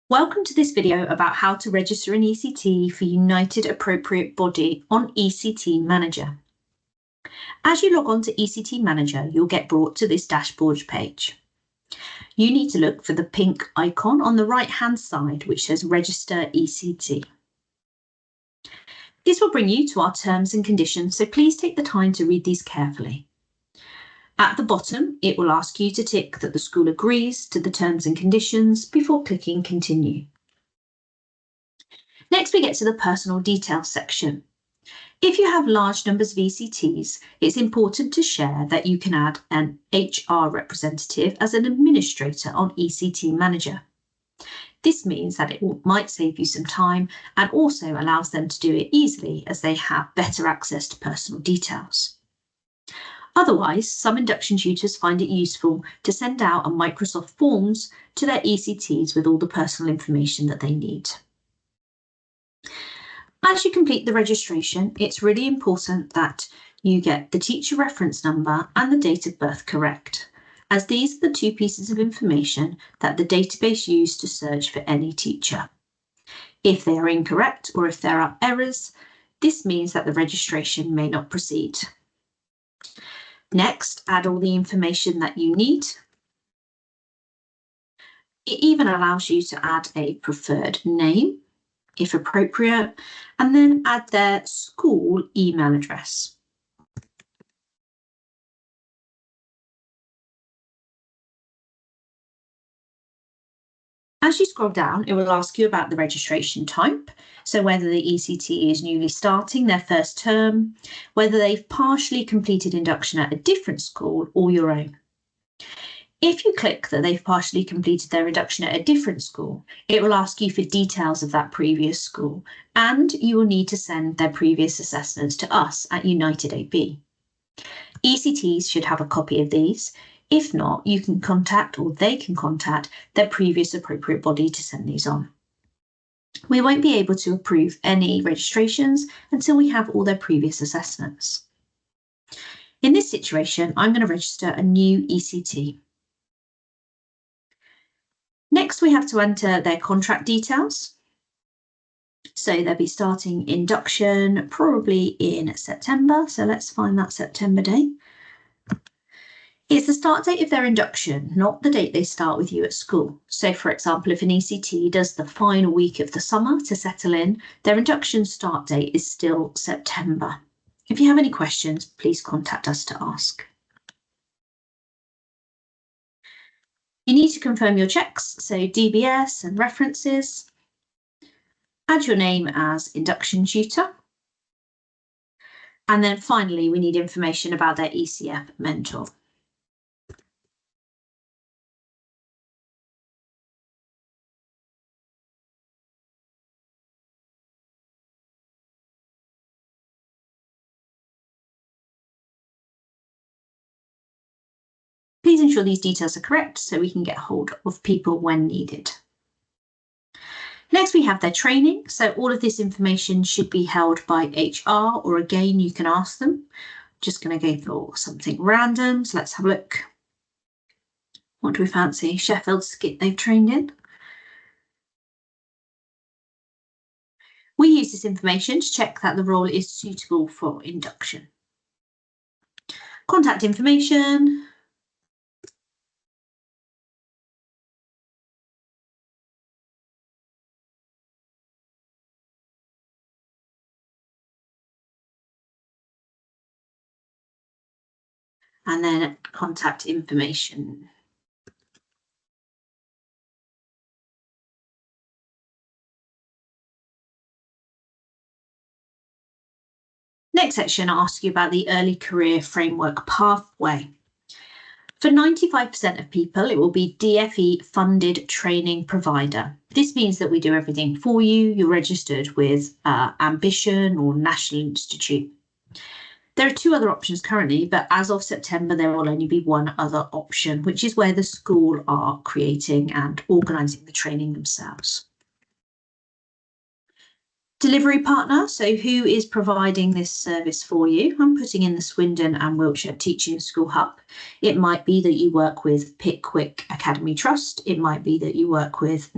Welcome to this video about how to register an ECT for United Appropriate Body on ECT Manager. As you log on to ECT Manager, you'll get brought to this dashboard page. You need to look for the pink icon on the right-hand side, which says Register ECT. This will bring you to our terms and conditions, so please take the time to read these carefully. At the bottom, it will ask you to tick that the school agrees to the terms and conditions before clicking Continue. Next, we get to the personal details section. If you have large numbers of ECTs, it's important to share that you can add an HR representative as an administrator on ECT Manager. This means that it might save you some time and also allows them to do it easily as they have better access to personal details. Otherwise, some induction tutors find it useful to send out a Microsoft Forms to their ECTs with all the personal information that they need. As you complete the registration, it's really important that you get the teacher reference number and the date of birth correct, as these are the two pieces of information that the database used to search for any teacher. If they are incorrect or if there are errors, this means that the registration may not proceed. Next, add all the information that you need. It even allows you to add a preferred name, if appropriate, and then add their school email address. As you scroll down, it will ask you about the registration type, so whether the ECT is newly starting their first term, whether they've partially completed induction at a different school or your own. If you click that they've partially completed their induction at a different school, it will ask you for details of that previous school, and you will need to send their previous assessments to us at United AB. ECTs should have a copy of these. If not, you can contact or they can contact their previous appropriate body to send these on. We won't be able to approve any registrations until we have all their previous assessments. In this situation, I'm going to register a new ECT. Next, we have to enter their contract details. So they'll be starting induction probably in September. So let's find that September date. It's the start date of their induction, not the date they start with you at school. So for example, if an ECT does the final week of the summer to settle in, their induction start date is still September. If you have any questions, please contact us to ask. You need to confirm your checks, so DBS and references. Add your name as induction tutor. And then finally, we need information about their ECF mentor. Please ensure these details are correct so we can get hold of people when needed. Next, we have their training. So all of this information should be held by HR, or again, you can ask them. Just going to go for something random. So let's have a look. What do we fancy? Sheffield skit they've trained in. We use this information to check that the role is suitable for induction. Contact information. And then contact information. Next section asks you about the early career framework pathway. For 95% of people, it will be DFE funded training provider. This means that we do everything for you. You're registered with Ambition or National Institute. There are two other options currently, but as of September, there will only be one other option, which is where the school are creating and organising the training themselves. Delivery partner, so who is providing this service for you? I'm putting in the Swindon and Wiltshire Teaching School Hub. It might be that you work with Pickwick Academy Trust. It might be that you work with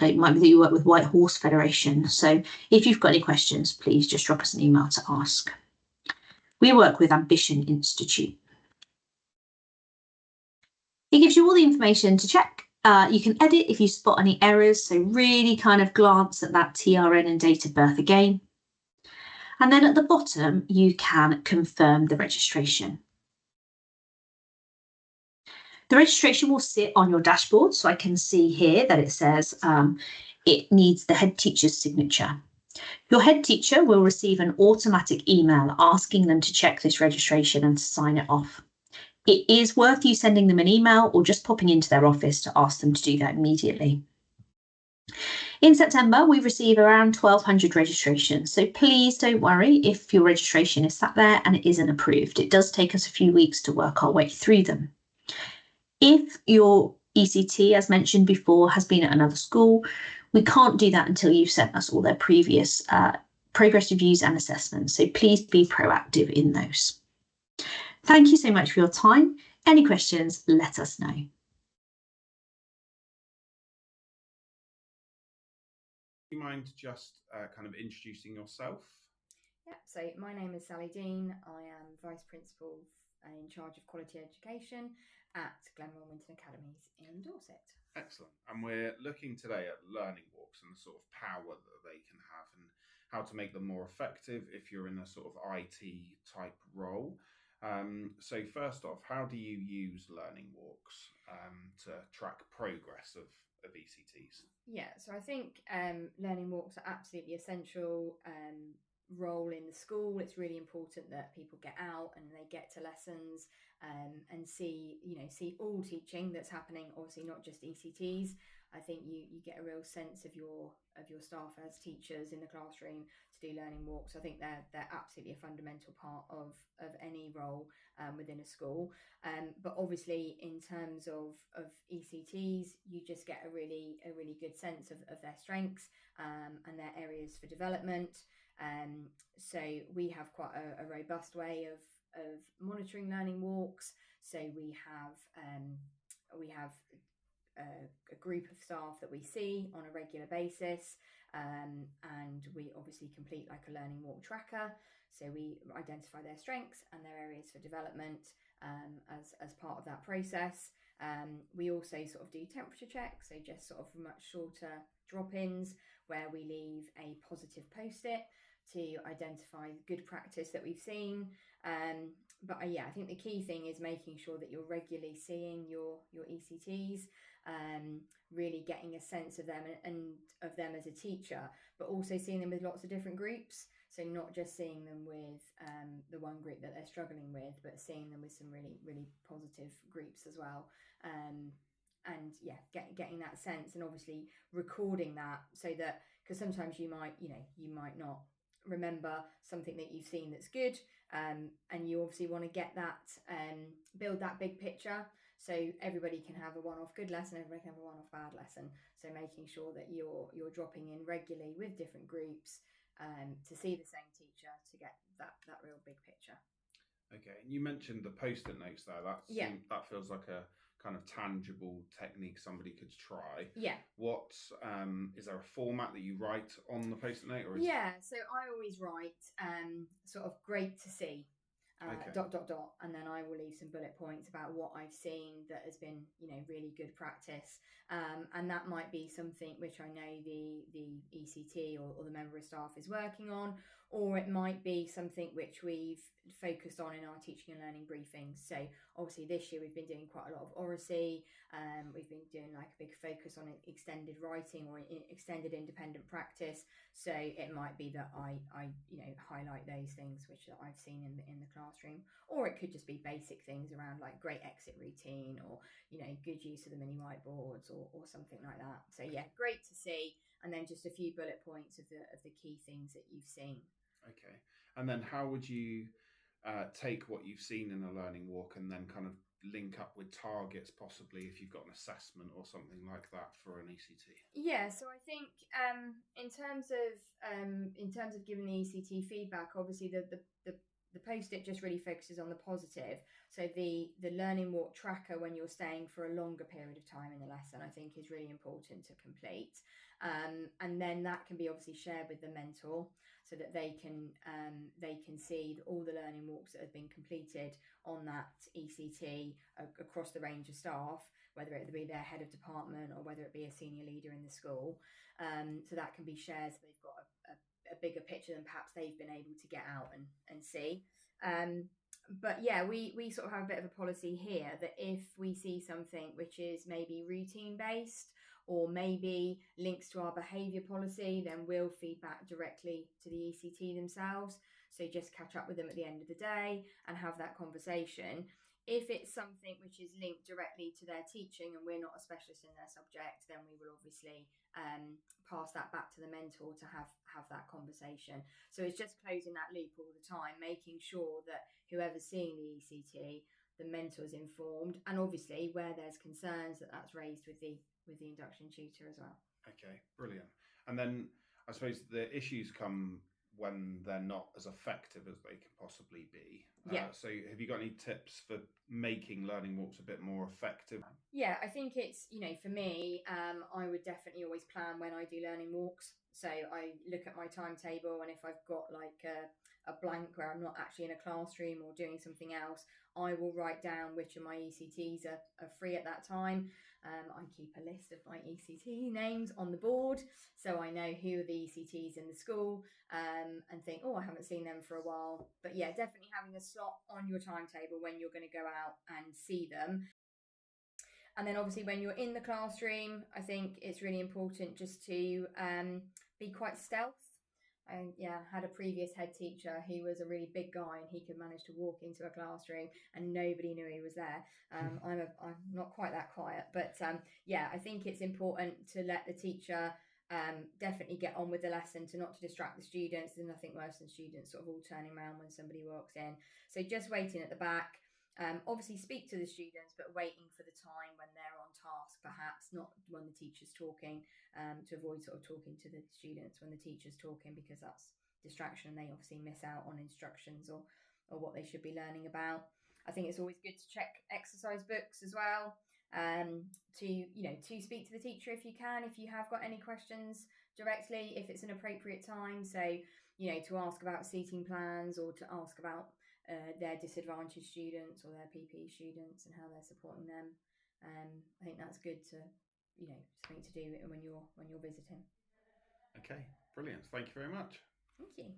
it might be that you work with White Horse Federation. So if you've got any questions, please just drop us an email to ask. We work with Ambition Institute. It gives you all the information to check. You can edit if you spot any errors, so really kind of glance at that TRN and date of birth again. And then at the bottom, you can confirm the registration. The registration will sit on your dashboard, so I can see here that it says it needs the head teacher's signature. Your head teacher will receive an automatic email asking them to check this registration and to sign it off. It is worth you sending them an email or just popping into their office to ask them to do that immediately. In September, we receive around 1,200 registrations, so please don't worry if your registration is sat there and it isn't approved. It does take us a few weeks to work our way through them. If your ECT, as mentioned before, has been at another school, we can't do that until you've sent us all their previous progress reviews and assessments, so please be proactive in those. Thank you so much for your time. Any questions, let us know. Do you mind just kind of introducing yourself? Yeah, so my name is Sally Dean. I am Vice Principal in charge of quality education at Glenmore Winton Academies in Dorset. Excellent. And we're looking today at learning walks and the sort of power that they can have and how to make them more effective if you're in a sort of IT type role. So first off, how do you use learning walks to track progress of ECTs? Yeah, so I think learning walks are absolutely essential role in the school. It's really important that people get out and they get to lessons and see all teaching that's happening, obviously not just ECTs. I think you get a real sense of your staff as teachers in the classroom to do learning walks. I think they're absolutely a fundamental part of any role within a school. But obviously in terms of ECTs, you just get a really good sense of their strengths and their areas for development. So we have quite a robust way of monitoring learning walks. So we have a group of staff that we see on a regular basis, and we obviously complete like a learning walk tracker. So we identify their strengths and their areas for development as part of that process. We also sort of do temperature checks, so just sort of much shorter drop-ins where we leave a positive post-it to identify good practice that we've seen. But I think the key thing is making sure that you're regularly seeing your ECTs, really getting a sense of them and of them as a teacher, but also seeing them with lots of different groups. So not just seeing them with the one group that they're struggling with, but seeing them with some really positive groups as well. Getting that sense and obviously recording that so that, because sometimes you might not remember something that you've seen that's good, and you obviously want to get that build that big picture so everybody can have a one-off good lesson, everybody can have a one-off bad lesson. So making sure that you're dropping in regularly with different groups to see the same teacher to get that real big picture. Okay, and you mentioned the post-it notes there. That feels like a kind of tangible technique somebody could try. Yeah. What is there a format that you write on the post-it note, or so I always write sort of great to see. Okay. ... and then I will leave some bullet points about what I've seen that has been really good practice, and that might be something which I know the ECT or the member of staff is working on, or it might be something which we've focused on in our teaching and learning briefings. So obviously this year we've been doing quite a lot of oracy, we've been doing like a big focus on extended writing or extended independent practice. So it might be that I highlight those things which I've seen in the classroom, or it could just be basic things around like great exit routine or good use of the mini whiteboards or something like that. So yeah, great to see, and then just a few bullet points of the key things that you've seen. Okay, and then how would you take what you've seen in a learning walk and then kind of link up with targets possibly if you've got an assessment or something like that for an ECT? Yeah, so I think in terms of giving the ECT feedback, obviously the post-it just really focuses on the positive. So the learning walk tracker, when you're staying for a longer period of time in the lesson, I think is really important to complete. And then that can be obviously shared with the mentor so that they can see all the learning walks that have been completed on that ECT across the range of staff, whether it be their head of department or whether it be a senior leader in the school. So that can be shared so they've got a bigger picture than perhaps they've been able to get out and see. But yeah, we sort of have a bit of a policy here that if we see something which is maybe routine based or maybe links to our behaviour policy, then we'll feed back directly to the ECT themselves. So just catch up with them at the end of the day and have that conversation. If it's something which is linked directly to their teaching and we're not a specialist in their subject, then we will obviously pass that back to the mentor to have that conversation. So it's just closing that loop all the time, making sure that whoever's seeing the ECT, the mentor's informed, and obviously where there's concerns that's raised with the induction tutor as well. Okay, brilliant. And then I suppose the issues come when they're not as effective as they can possibly be. Yeah. So have you got any tips for making learning walks a bit more effective? Yeah, I think it's, for me, I would definitely always plan when I do learning walks. So I look at my timetable, and if I've got like a blank where I'm not actually in a classroom or doing something else, I will write down which of my ECTs are free at that time. I keep a list of my ECT names on the board, so I know who are the ECTs in the school, and think, I haven't seen them for a while. But yeah, definitely having a slot on your timetable when you're going to go out and see them. And then obviously when you're in the classroom, I think it's really important just to be quite stealth. I had a previous head teacher who was a really big guy, and he could manage to walk into a classroom and nobody knew he was there. I'm not quite that quiet, but I think it's important to let the teacher definitely get on with the lesson, to not to distract the students. There's nothing worse than students sort of all turning around when somebody walks in. So just waiting at the back. Obviously speak to the students, but waiting for the time when they're on task, perhaps not when the teacher's talking, to avoid sort of talking to the students when the teacher's talking, because that's distraction. They obviously miss out on instructions or what they should be learning about. I think it's always good to check exercise books as well, to speak to the teacher if you can, if you have got any questions directly, if it's an appropriate time. So, to ask about seating plans, or to ask about their disadvantaged students or their PP students and how they're supporting them. I think that's good to, something to do when you're visiting. Okay, brilliant. Thank you very much. Thank you.